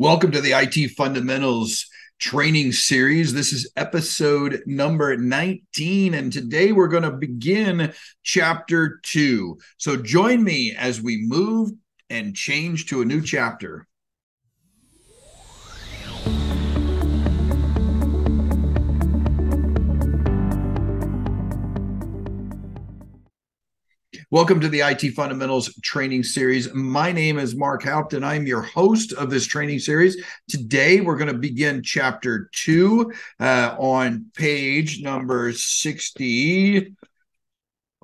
Welcome to the IT Fundamentals training series. This is episode number 19, and today we're going to begin chapter 2. So join me as we move and change to a new chapter. Welcome to the IT Fundamentals training series. My name is Mark Haupt, and I'm your host of this training series. Today, we're going to begin chapter 2 on page number 60.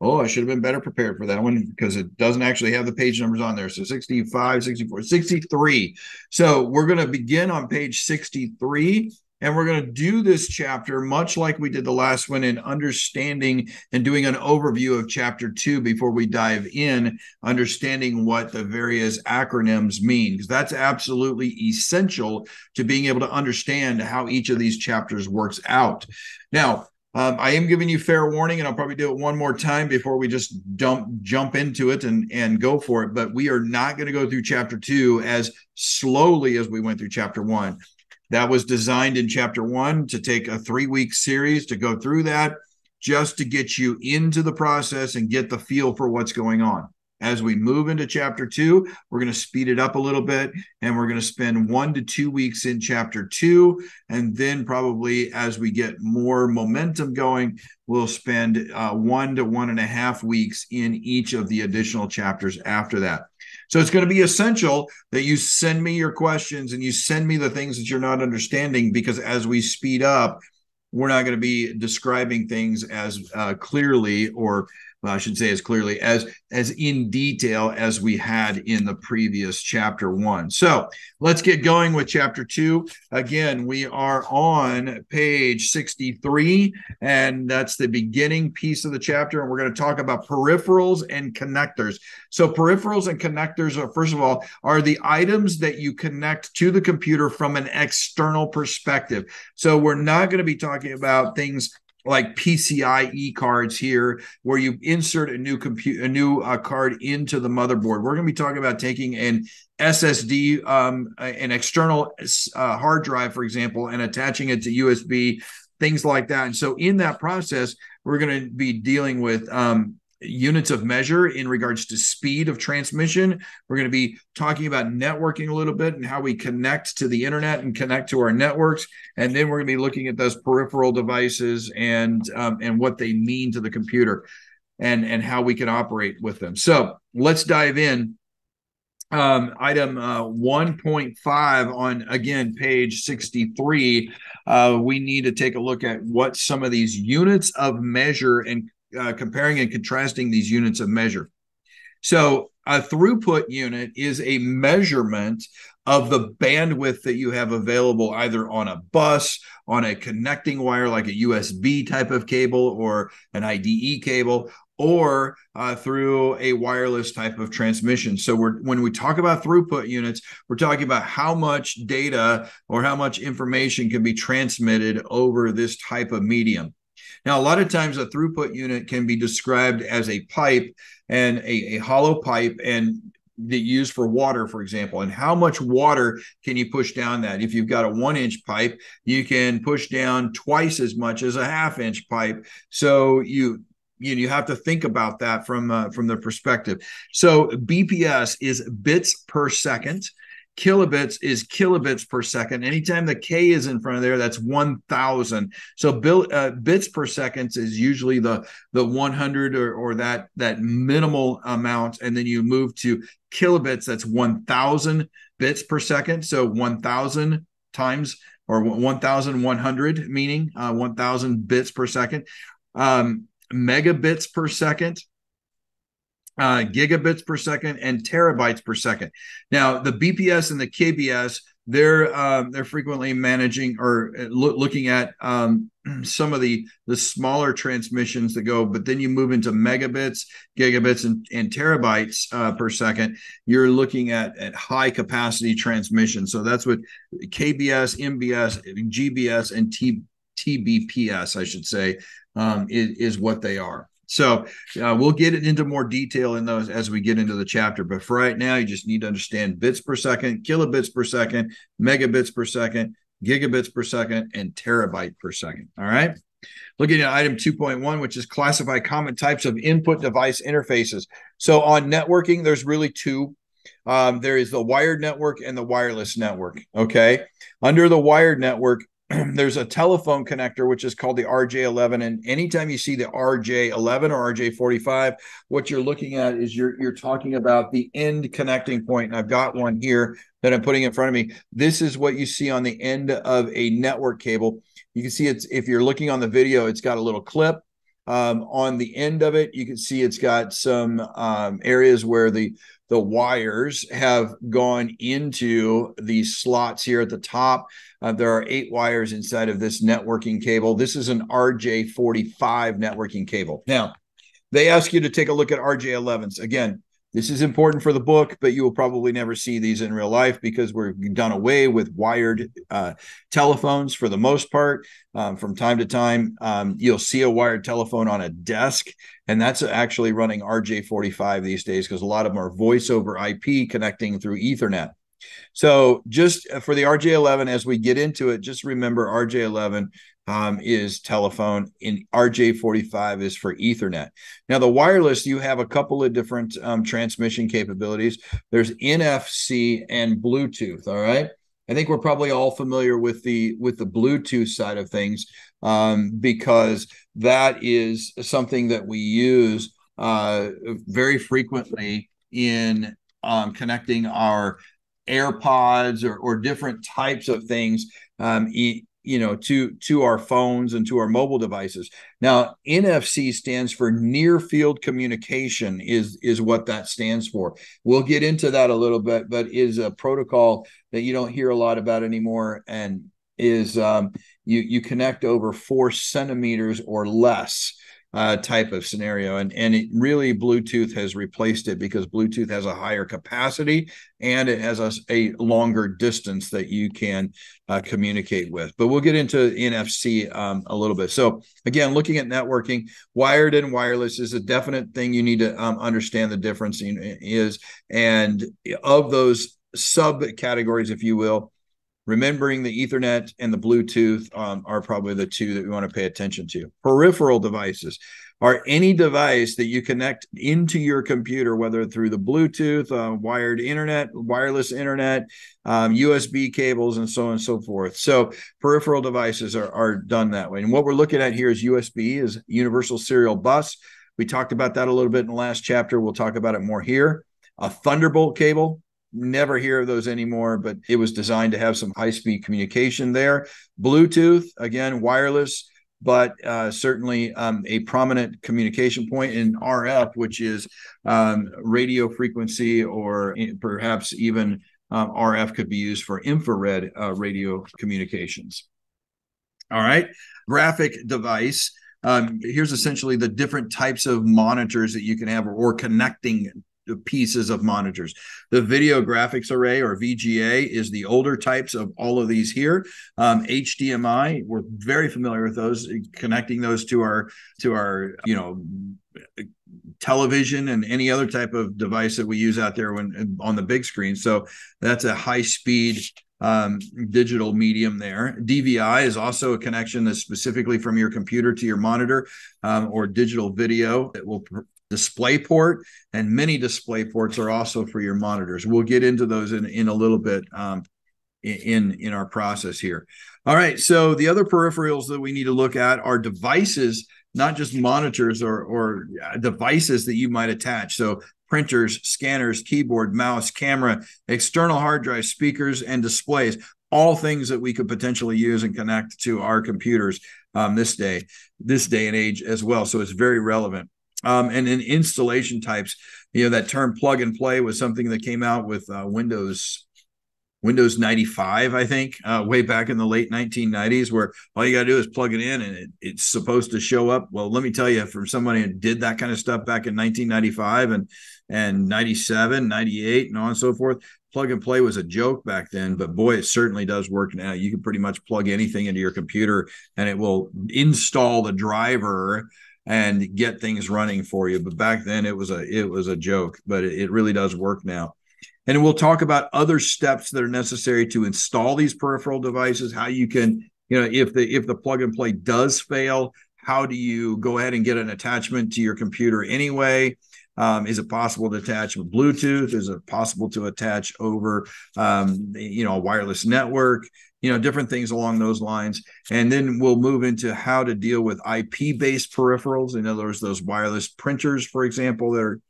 Oh, I should have been better prepared for that one because it doesn't actually have the page numbers on there. So 65, 64, 63. So we're going to begin on page 63. And we're going to do this chapter much like we did the last one in understanding and doing an overview of chapter 2 before we dive in, understanding what the various acronyms mean, because that's absolutely essential to being able to understand how each of these chapters works out. Now, I am giving you fair warning, and I'll probably do it one more time before we just jump into it and go for it. But we are not going to go through chapter 2 as slowly as we went through chapter 1. That was designed in chapter 1 to take a 3-week series to go through that, just to get you into the process and get the feel for what's going on. As we move into chapter 2, we're going to speed it up a little bit, and we're going to spend 1 to 2 weeks in chapter 2. And then probably as we get more momentum going, we'll spend 1 to 1.5 weeks in each of the additional chapters after that. So it's going to be essential that you send me your questions and you send me the things that you're not understanding, because as we speed up, we're not going to be describing things as clearly, or I should say as clearly, as in detail as we had in the previous chapter 1. So let's get going with chapter 2. Again, we are on page 63, and that's the beginning piece of the chapter. And we're going to talk about peripherals and connectors. So peripherals and connectors are, first of all, are the items that you connect to the computer from an external perspective. So we're not going to be talking about things like PCIe cards here, where you insert a new card into the motherboard. We're going to be talking about taking an SSD, an external hard drive, for example, and attaching it to USB, things like that. And so in that process, we're going to be dealing with units of measure in regards to speed of transmission. We're going to be talking about networking a little bit and how we connect to the internet and connect to our networks. And then we're going to be looking at those peripheral devices and what they mean to the computer and how we can operate with them. So let's dive in. Item 1.5 on, again, page 63. We need to take a look at what some of these units of measure and comparing and contrasting these units of measure. So a throughput unit is a measurement of the bandwidth that you have available either on a bus, on a connecting wire like a USB type of cable or an IDE cable, or through a wireless type of transmission. So when we talk about throughput units, we're talking about how much data or how much information can be transmitted over this type of medium. Now, a lot of times a throughput unit can be described as a pipe, and a hollow pipe, and that used for water, for example. And how much water can you push down that? If you've got a 1-inch pipe, you can push down twice as much as a 1/2-inch pipe. So you have to think about that from the perspective. So BPS is bits per second. Kilobits is kilobits per second. Anytime the K is in front of there, that's 1,000. So bits per second is usually the 100 or that minimal amount. And then you move to kilobits, that's 1,000 bits per second. So 1,000 times, or 1,100, meaning 1,000 bits per second. Megabits per second, gigabits per second, and terabytes per second. Now, the BPS and the KBS, they're frequently managing or looking at some of the smaller transmissions that go, but then you move into megabits, gigabits, and terabytes per second. You're looking at high capacity transmission. So that's what KBS, MBS, GBS, and TBPS, I should say, is what they are. So we'll get into more detail in those as we get into the chapter. But for right now, you just need to understand bits per second, kilobits per second, megabits per second, gigabits per second, and terabyte per second. All right. Looking at item 2.1, which is classify common types of input device interfaces. So on networking, there's really two. There is the wired network and the wireless network. Okay. Under the wired network, there's a telephone connector, which is called the RJ11. And anytime you see the RJ11 or RJ45, what you're looking at is you're talking about the end connecting point. And I've got one here that I'm putting in front of me. This is what you see on the end of a network cable. You can see it's, if you're looking on the video, it's got a little clip. On the end of it, you can see it's got some areas where the wires have gone into these slots here at the top. There are 8 wires inside of this networking cable. This is an RJ45 networking cable. Now, they ask you to take a look at RJ11s. Again, this is important for the book, but you will probably never see these in real life because we've done away with wired telephones for the most part. From time to time, you'll see a wired telephone on a desk, and that's actually running RJ45 these days because a lot of them are voice over IP connecting through Ethernet. So just for the RJ11, as we get into it, just remember RJ11 is telephone, and RJ45 is for Ethernet. Now, the wireless, you have a couple of different transmission capabilities. There's NFC and Bluetooth, all right? I think we're probably all familiar with the Bluetooth side of things because that is something that we use very frequently in connecting our AirPods or different types of things, to our phones and to our mobile devices. Now, NFC stands for near field communication is what that stands for. We'll get into that a little bit, but is a protocol that you don't hear a lot about anymore, and is you connect over 4 centimeters or less. Type of scenario, and it really, Bluetooth has replaced it because Bluetooth has a higher capacity and it has a longer distance that you can communicate with. But we'll get into NFC a little bit. So again, looking at networking, wired and wireless is a definite thing you need to understand the difference is, and of those subcategories, if you will, remembering the Ethernet and the Bluetooth are probably the two that we want to pay attention to. Peripheral devices are any device that you connect into your computer, whether through the Bluetooth, wired internet, wireless internet, USB cables, and so on and so forth. So peripheral devices are done that way. And what we're looking at here is USB, is Universal Serial Bus. We talked about that a little bit in the last chapter. We'll talk about it more here. A Thunderbolt cable. Never hear of those anymore, but it was designed to have some high-speed communication there. Bluetooth, again, wireless, but certainly a prominent communication point. In RF, which is radio frequency, or perhaps even RF could be used for infrared radio communications. All right, graphic device. Here's essentially the different types of monitors that you can have, or connecting pieces of monitors. The video graphics array, or VGA, is the older types of all of these here. HDMI, we're very familiar with those, connecting those to our television and any other type of device that we use out there when on the big screen. So that's a high speed digital medium there. DVI is also a connection that's specifically from your computer to your monitor, or digital video that will display port, and many display ports are also for your monitors. We'll get into those in a little bit in our process here. All right, so the other peripherals that we need to look at are devices, not just monitors or devices that you might attach. So printers, scanners, keyboard, mouse, camera, external hard drive, speakers, and displays, all things that we could potentially use and connect to our computers this day and age as well. So it's very relevant. And in installation types, that term plug and play was something that came out with Windows 95, I think, way back in the late 1990s, where all you got to do is plug it in and it's supposed to show up. Well, let me tell you, from somebody who did that kind of stuff back in 1995 and 97, 98, and on and so forth, plug and play was a joke back then, but boy, it certainly does work now. You can pretty much plug anything into your computer and it will install the driver and get things running for you. But back then it was a joke, but it really does work now. And we'll talk about other steps that are necessary to install these peripheral devices, how you can, if the plug and play does fail, how do you go ahead and get an attachment to your computer anyway? Is it possible to attach with Bluetooth? Is it possible to attach over, a wireless network? Different things along those lines. And then we'll move into how to deal with IP-based peripherals. In other words, those wireless printers, for example, that are,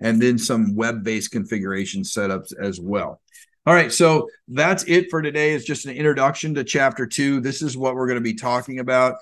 and then some web-based configuration setups as well. All right, so that's it for today. It's just an introduction to Chapter 2. This is what we're going to be talking about.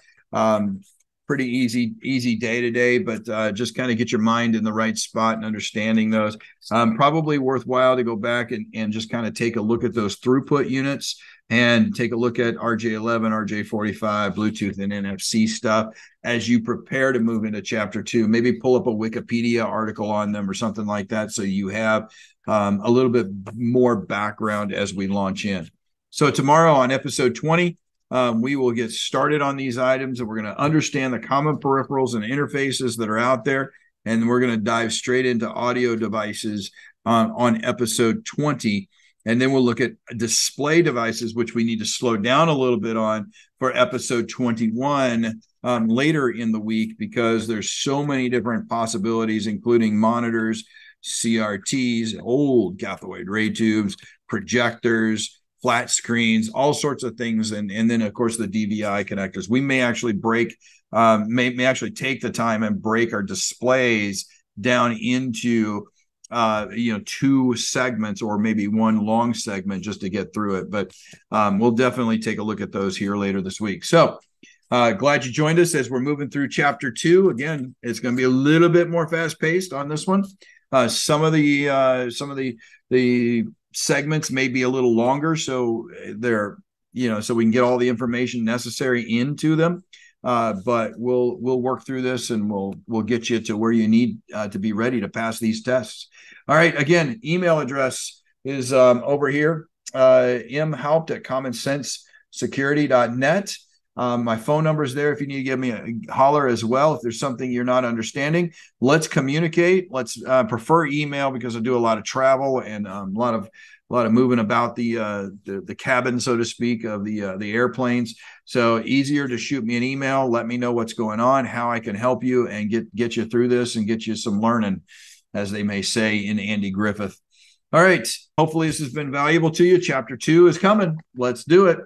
Pretty easy day today, but just kind of get your mind in the right spot and understanding those. Probably worthwhile to go back and just kind of take a look at those throughput units and take a look at RJ11, RJ45, Bluetooth and NFC stuff as you prepare to move into Chapter 2. Maybe pull up a Wikipedia article on them or something like that so you have a little bit more background as we launch in. So tomorrow on episode 20, we will get started on these items, and we're going to understand the common peripherals and interfaces that are out there. And we're going to dive straight into audio devices on episode 20. And then we'll look at display devices, which we need to slow down a little bit on for episode 21 later in the week, because there's so many different possibilities, including monitors, CRTs, old cathode ray tubes, projectors, flat screens, all sorts of things. And then, of course, the DVI connectors. We may actually may actually take the time and break our displays down into two segments or maybe one long segment just to get through it. But we'll definitely take a look at those here later this week. So glad you joined us as we're moving through Chapter 2. Again, it's going to be a little bit more fast-paced on this one. Some of the segments may be a little longer, so they're so we can get all the information necessary into them. But we'll work through this, and we'll get you to where you need to be ready to pass these tests. All right. Again, email address is over here, mhaupt@commonsensesecurity.net. My phone number is there if you need to give me a holler as well. If there's something you're not understanding, let's communicate. Let's prefer email, because I do a lot of travel and a lot of moving about the cabin, so to speak, of the airplanes. So easier to shoot me an email. Let me know what's going on, how I can help you, and get you through this and get you some learning, as they may say in Andy Griffith. All right. Hopefully this has been valuable to you. Chapter 2 is coming. Let's do it.